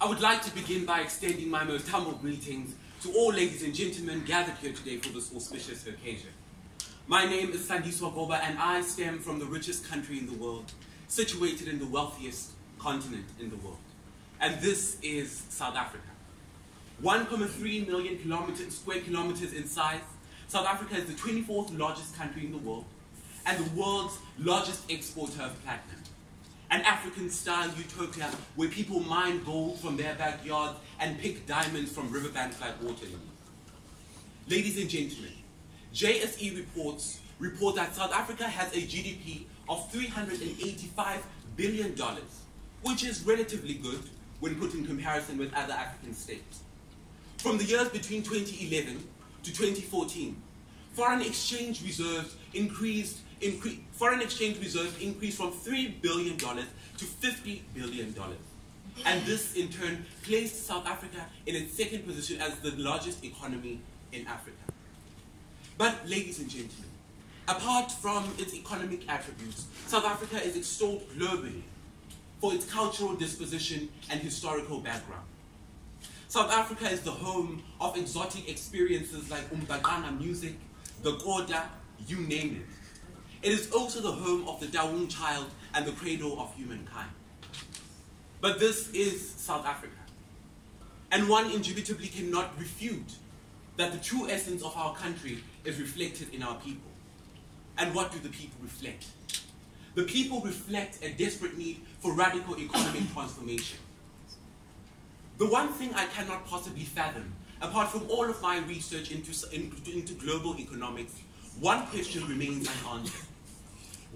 I would like to begin by extending my most humble greetings to all ladies and gentlemen gathered here today for this auspicious occasion. My name is Sandiswa Goba, and I stem from the richest country in the world, situated in the wealthiest continent in the world. And this is South Africa. 1.3 million square kilometers in size, South Africa is the 24th largest country in the world and the world's largest exporter of platinum. An African-style utopia where people mine gold from their backyards and pick diamonds from riverbanks like water lilies. Ladies and gentlemen, JSE reports report that South Africa has a GDP of $385 billion, which is relatively good when put in comparison with other African states. From the years between 2011 to 2014, foreign exchange reserves increased from $3 billion to $50 billion. And this, in turn, placed South Africa in its second position as the largest economy in Africa. But, ladies and gentlemen, apart from its economic attributes, South Africa is extolled globally for its cultural disposition and historical background. South Africa is the home of exotic experiences like Umbaqana music, the Koda, you name it. It is also the home of the Daung child and the cradle of humankind. But this is South Africa, and one indubitably cannot refute that the true essence of our country is reflected in our people. And what do the people reflect? The people reflect a desperate need for radical economic transformation. The one thing I cannot possibly fathom, apart from all of my research into global economics, one question remains unanswered.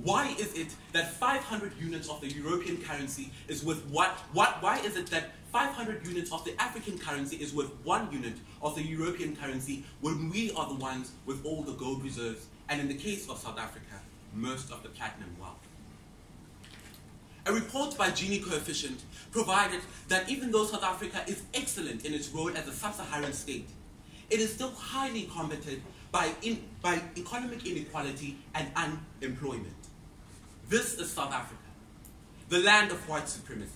Why is it that 500 units of the European currency is worth why is it that 500 units of the African currency is worth 1 unit of the European currency when we are the ones with all the gold reserves, and in the case of South Africa, most of the platinum wealth? A report by Gini Coefficient provided that even though South Africa is excellent in its role as a sub-Saharan state, it is still highly combated by economic inequality and unemployment. This is South Africa, the land of white supremacy,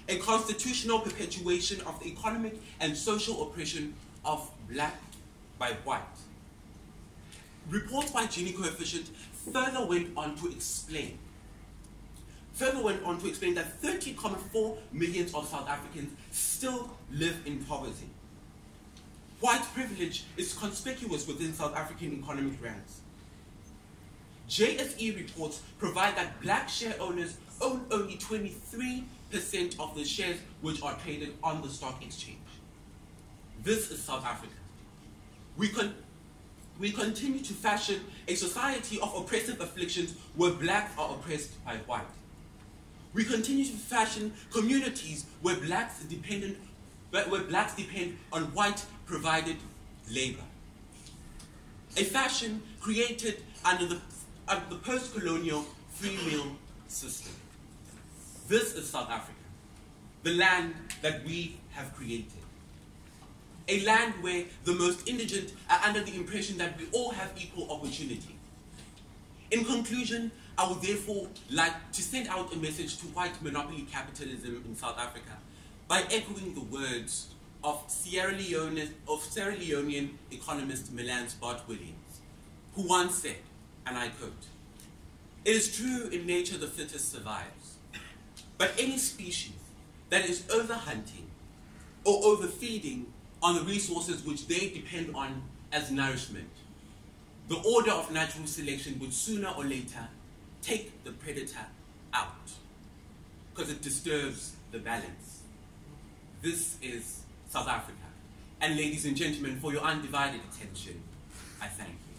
a constitutional perpetuation of the economic and social oppression of black by white. Reports by Gini Coefficient further went on to explain that 30.4 million of South Africans still live in poverty. White privilege is conspicuous within South African economic ranks. JSE reports provide that black share owners own only 23% of the shares which are traded on the stock exchange. This is South Africa. We continue to fashion a society of oppressive afflictions where blacks are oppressed by white. We continue to fashion communities where blacks depend on white-provided labor. A fashion created under the post-colonial free meal system. This is South Africa, the land that we have created. A land where the most indigent are under the impression that we all have equal opportunity. In conclusion, I would therefore like to send out a message to white monopoly capitalism in South Africa by echoing the words of Sierra Leonean economist Melance Bart-Williams, who once said, and I quote, "It is true in nature the fittest survives, but any species that is overhunting or overfeeding on the resources which they depend on as nourishment, the order of natural selection would sooner or later take the predator out because it disturbs the balance." This is South Africa. And ladies and gentlemen, for your undivided attention, I thank you.